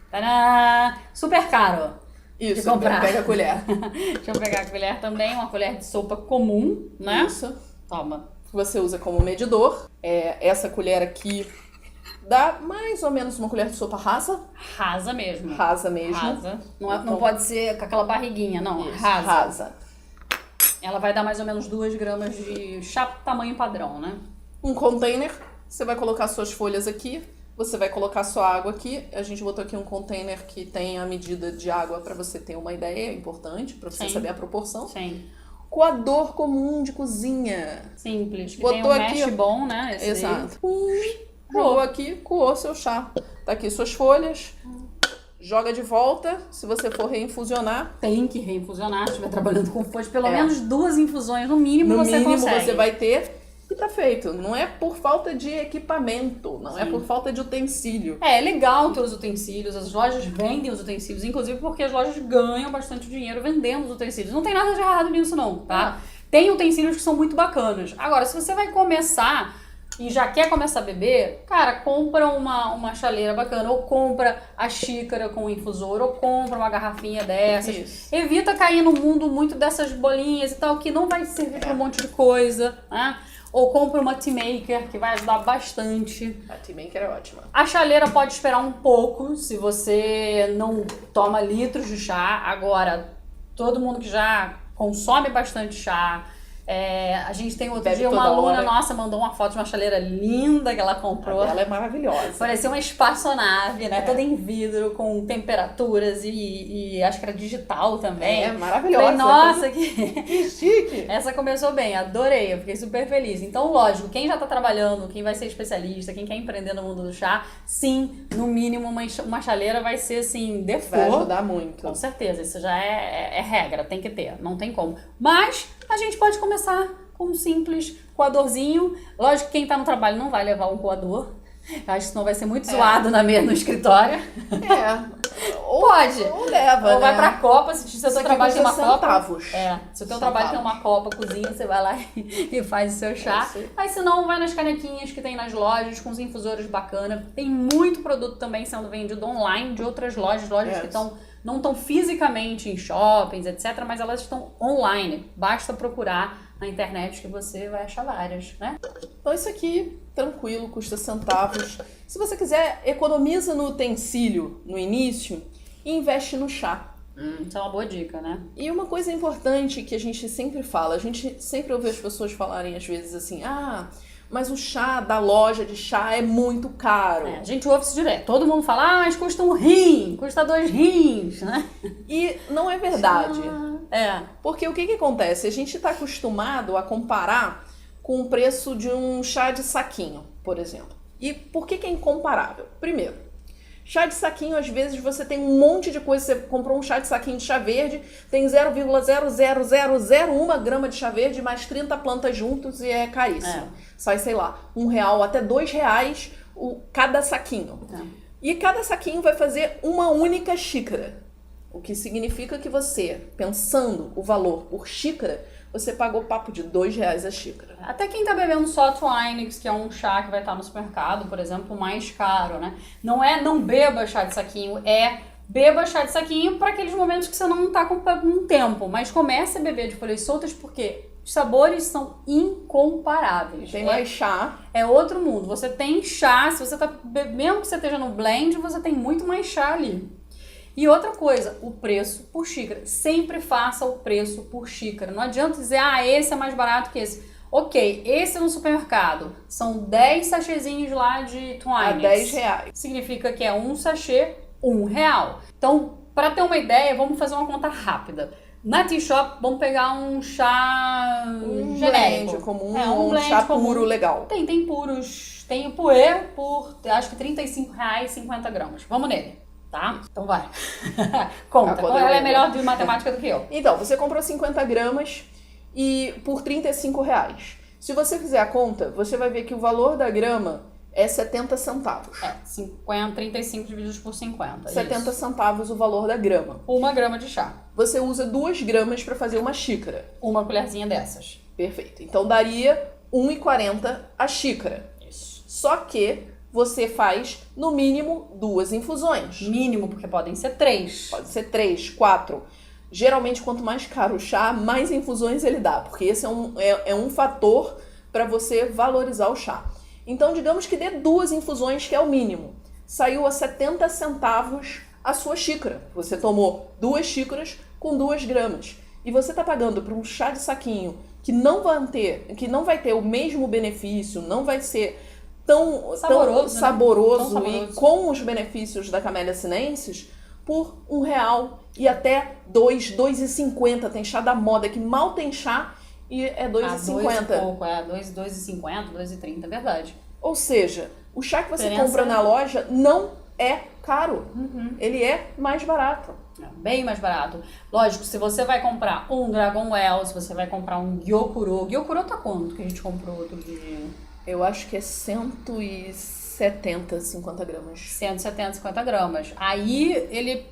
Tadá! Super caro. Isso, de comprar. pega a colher. Deixa eu pegar a colher também, uma colher de sopa comum, né? Isso. Toma. Você usa como medidor. Essa colher aqui dá mais ou menos uma colher de sopa rasa. Rasa mesmo. Rasa mesmo. Rasa. Não, Então, não pode ser com aquela barriguinha, não. Isso, Rasa. rasa. Ela vai dar mais ou menos 2 gramas de chá tamanho padrão, né? Um container. Você vai colocar suas folhas aqui. Você vai colocar sua água aqui. A gente botou aqui um container que tem a medida de água para você ter uma ideia. É importante para você saber a proporção. Sim. Coador comum de cozinha. Simples. Que Botou tem um aqui, mesh bom, né? Esse exato. Jogou aqui, coou seu chá. Tá aqui suas folhas. Joga de volta. Se você for reinfusionar, tem que reinfusionar. Se estiver trabalhando com folhas, pelo menos 2 infusões, no mínimo, no você mínimo consegue. você vai ter. E tá feito. Não é por falta de equipamento, não é por falta de utensílio. É legal ter os utensílios, as lojas vendem os utensílios, inclusive porque as lojas ganham bastante dinheiro vendendo os utensílios. Não tem nada de errado nisso não, tá? Tem utensílios que são muito bacanas. Agora, se você vai começar e já quer começar a beber, cara, compra uma chaleira bacana, ou compra a xícara com o infusor, ou compra uma garrafinha dessas. Isso. Evita cair no mundo muito dessas bolinhas e tal, que não vai servir pra um monte de coisa, né? Ou compra uma tea maker, que vai ajudar bastante. A tea maker é ótima. A chaleira pode esperar um pouco, se você não toma litros de chá. Agora, todo mundo que já consome bastante chá, a gente tem outro dia uma aluna nossa mandou uma foto de uma chaleira linda que ela comprou. Ela é maravilhosa. Parecia uma espaçonave, né? Toda em vidro, com temperaturas e acho que era digital também. É maravilhosa. Falei, nossa, que chique. Essa começou bem, adorei, eu fiquei super feliz. Então, lógico, quem já tá trabalhando, quem vai ser especialista, quem quer empreender no mundo do chá, sim, no mínimo uma chaleira vai ser assim, default. Vai ajudar muito. Com certeza, isso já é regra, tem que ter, não tem como. Mas a gente pode começar com um simples coadorzinho. Lógico que quem tá no trabalho não vai levar um coador, Eu acho que senão vai ser muito zoado no escritório. Pode. Ou leva, Ou vai pra Copa, se o teu trabalho tem uma centavos. Copa. Se o teu trabalho tem uma Copa, cozinha, você vai lá e faz o seu chá. Aí se não, vai nas canequinhas que tem nas lojas, com os infusores bacana. Tem muito produto também sendo vendido online de outras lojas que não estão fisicamente em shoppings, etc., mas elas estão online. Basta procurar na internet que você vai achar várias, né? Então isso aqui, tranquilo, custa centavos. Se você quiser, economiza no utensílio no início e investe no chá. Isso é uma boa dica, né? E uma coisa importante que a gente sempre fala, a gente sempre ouve as pessoas falarem às vezes assim, mas o chá da loja de chá é muito caro. A gente ouve isso direto. Todo mundo fala, mas custa um rim, custa 2 rins, né? E não é verdade. Porque o que acontece? A gente está acostumado a comparar com o preço de um chá de saquinho, por exemplo. E por que é incomparável? Primeiro, chá de saquinho, às vezes você tem um monte de coisa. Você comprou um chá de saquinho de chá verde, tem 0,00001 grama de chá verde, mais 30 plantas juntos e é caríssimo. Sai, sei lá, R$1 até R$2 cada saquinho. E cada saquinho vai fazer uma única xícara. O que significa que você, pensando o valor por xícara, você pagou papo de R$2 a xícara. Até quem tá bebendo só Twinings, que é um chá que vai estar no supermercado, por exemplo, mais caro, né? Não beba chá de saquinho, beba chá de saquinho para aqueles momentos que você não tá com tempo. Mas comece a beber de folhas soltas porque os sabores são incomparáveis. Tem mais chá. É outro mundo. Você tem chá, se você tá bebendo que você esteja no blend, você tem muito mais chá ali. E outra coisa, o preço por xícara. Sempre faça o preço por xícara. Não adianta dizer, esse é mais barato que esse. Ok, esse no supermercado são 10 sachêzinhos lá de Twinings. A R$10. Significa que é um sachê, R$1. Então, para ter uma ideia, vamos fazer uma conta rápida. Na Tea Shop, vamos pegar um chá genérico. Blend comum, um blend chá comum. puro legal. Tem puros. Tem o puê por, acho que R$35, 50 gramas. Vamos nele. Tá? Então vai. Conta. Ela é melhor de matemática do que eu. Então, você comprou 50 gramas e por R$35. Se você fizer a conta, você vai ver que o valor da grama é 70 centavos. 35 divididos por 50. 70 centavos o valor da grama. 1 grama de chá. Você usa 2 gramas para fazer uma xícara. Uma colherzinha dessas. Perfeito. Então daria R$1,40 a xícara. Isso. Só que você faz, no mínimo, 2 infusões. Mínimo, porque podem ser 3. Pode ser 3, 4. Geralmente, quanto mais caro o chá, mais infusões ele dá. Porque esse é um fator para você valorizar o chá. Então, digamos que dê 2 infusões, que é o mínimo. Saiu a 70 centavos a sua xícara. Você tomou 2 xícaras com 2 gramas. E você está pagando por um chá de saquinho que não vai ter o mesmo benefício, não vai ser tão saboroso, e com os benefícios da Camellia sinensis por R$1 e até R$2,50. Tem chá da moda que mal tem chá e é R$2,50. R$2,50, R$2,30, é verdade. Ou seja, o chá que você compra na loja não é caro. Ele é mais barato. Bem mais barato. Lógico, se você vai comprar um Dragon Well, se você vai comprar um Gyokuro. Gyokuro tá quanto que a gente comprou outro dia? Eu acho que é 170, 50 gramas. 170, 50 gramas. Aí ele...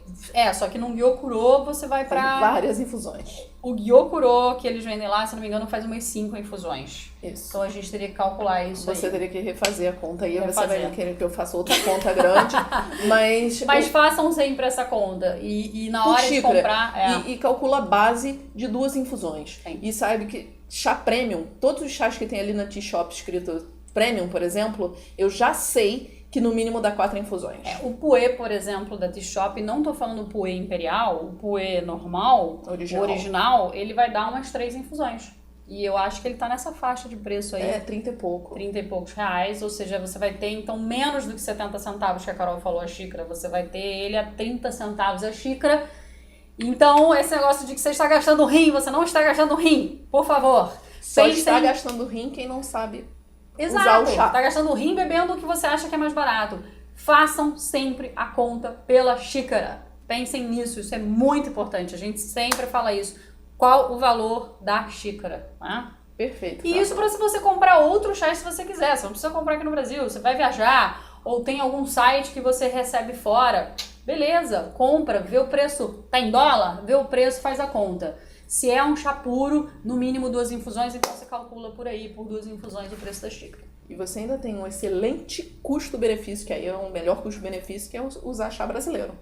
só que no Gyokuro você vai pra... Tem várias infusões. O Gyokuro que eles vendem lá, se não me engano, faz umas 5 infusões. Isso. Então a gente teria que calcular isso aí. Você teria que refazer a conta aí. Você vai querer que eu faça outra conta grande. Mas façam sempre essa conta. E na hora de comprar... E calcula a base de 2 infusões. Sim. E sabe que chá premium, todos os chás que tem ali na Tea Shop escrito premium, por exemplo, eu já sei que no mínimo dá 4 infusões. O puê, por exemplo, da Tea Shop, não tô falando o puê imperial, o puê normal, o original, ele vai dar umas 3 infusões. E eu acho que ele tá nessa faixa de preço aí. 30 e pouco. 30 e poucos reais, ou seja, você vai ter então menos do que 70 centavos que a Carol falou a xícara, você vai ter ele a 30 centavos a xícara. Então, esse negócio de que você está gastando rim, você não está gastando rim, por favor. Só está gastando rim quem não sabe usar o chá. Está gastando rim bebendo o que você acha que é mais barato. Façam sempre a conta pela xícara. Pensem nisso, isso é muito importante. A gente sempre fala isso. Qual o valor da xícara? Né? Perfeito. E isso para você comprar outros chás se você quiser. Você não precisa comprar aqui no Brasil. Você vai viajar ou tem algum site que você recebe fora. Beleza, compra, vê o preço. Tá em dólar? Vê o preço, faz a conta. Se é um chá puro, no mínimo 2 infusões, então você calcula por aí, por 2 infusões, o preço da xícara. E você ainda tem um excelente custo-benefício, que aí é um melhor custo-benefício, que é usar chá brasileiro.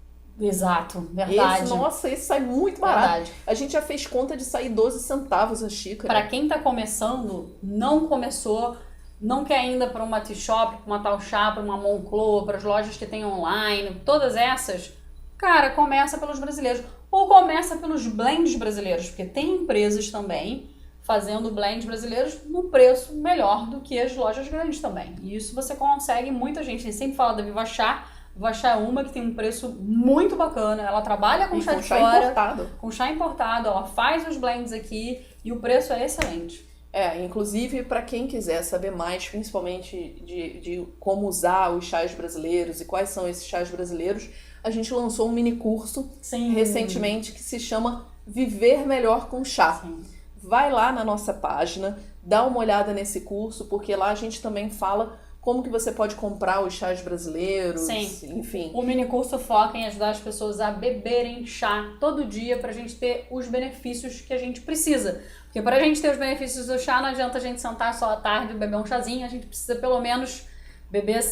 Exato, verdade. Esse sai muito barato. Verdade. A gente já fez conta de sair 12 centavos a xícara. Para quem tá começando, não começou, não quer ainda para uma tea shop, para uma tal chá, para uma Moncloa, para as lojas que tem online, todas essas, cara, começa pelos brasileiros. Ou começa pelos blends brasileiros, porque tem empresas também fazendo blends brasileiros no preço melhor do que as lojas grandes também. E isso você consegue, muita gente, a gente sempre fala da Viva Chá. Viva Chá é uma que tem um preço muito bacana, ela trabalha com chá de fora, importado. Com chá importado, ela faz os blends aqui e o preço é excelente. Inclusive para quem quiser saber mais, principalmente de como usar os chás brasileiros e quais são esses chás brasileiros, a gente lançou um mini curso recentemente que se chama Viver Melhor com Chá. Sim. Vai lá na nossa página, dá uma olhada nesse curso, porque lá a gente também fala como que você pode comprar os chás brasileiros, Sim. enfim. O mini curso foca em ajudar as pessoas a beberem chá todo dia pra gente ter os benefícios que a gente precisa. Porque pra gente ter os benefícios do chá, não adianta a gente sentar só à tarde e beber um chazinho, a gente precisa pelo menos beber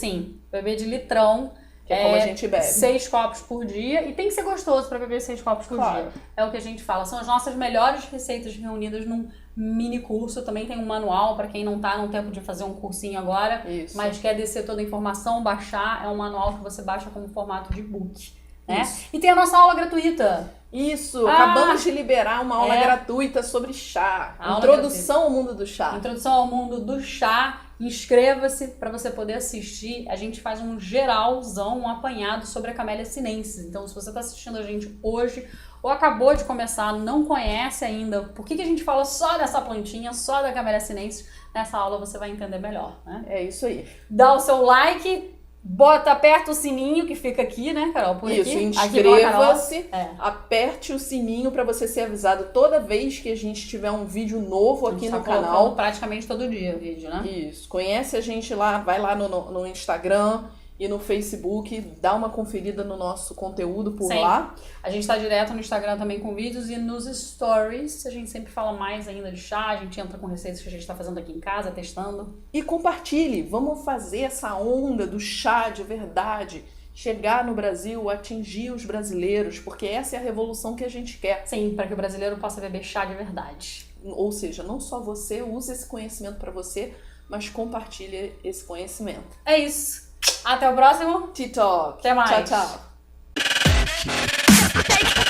beber de litrão. Que é como a gente bebe. 6 copos por dia. E tem que ser gostoso pra beber 6 copos por dia. É o que a gente fala. São as nossas melhores receitas reunidas num mini curso. Também tem um manual pra quem não tá no tempo de fazer um cursinho agora. Isso. Mas quer descer toda a informação, baixar. É um manual que você baixa como formato de book. Né? E tem a nossa aula gratuita. Isso, acabamos de liberar uma aula gratuita sobre chá. Introdução ao mundo do chá. Introdução ao mundo do chá. Inscreva-se para você poder assistir. A gente faz um geralzão, um apanhado sobre a Camellia sinensis. Então, se você está assistindo a gente hoje ou acabou de começar, não conhece ainda por que a gente fala só dessa plantinha, só da Camellia sinensis, nessa aula você vai entender melhor, né? É isso aí. Dá o seu like, aperta o sininho que fica aqui, né, Carol? Por isso, aqui. inscreva-se, aperte o sininho para você ser avisado toda vez que a gente tiver um vídeo novo aqui no canal. Praticamente todo dia o vídeo, né? Isso, conhece a gente lá, vai lá no Instagram e no Facebook, dá uma conferida no nosso conteúdo por lá. A gente tá direto no Instagram também com vídeos e nos stories a gente sempre fala mais ainda de chá, a gente entra com receitas que a gente tá fazendo aqui em casa, testando. E compartilhe, vamos fazer essa onda do chá de verdade chegar no Brasil, atingir os brasileiros, porque essa é a revolução que a gente quer. Sim, para que o brasileiro possa beber chá de verdade. Ou seja, não só você use esse conhecimento para você, mas compartilhe esse conhecimento. É isso. Até o próximo Tea Talk. Até mais. Tchau, tchau.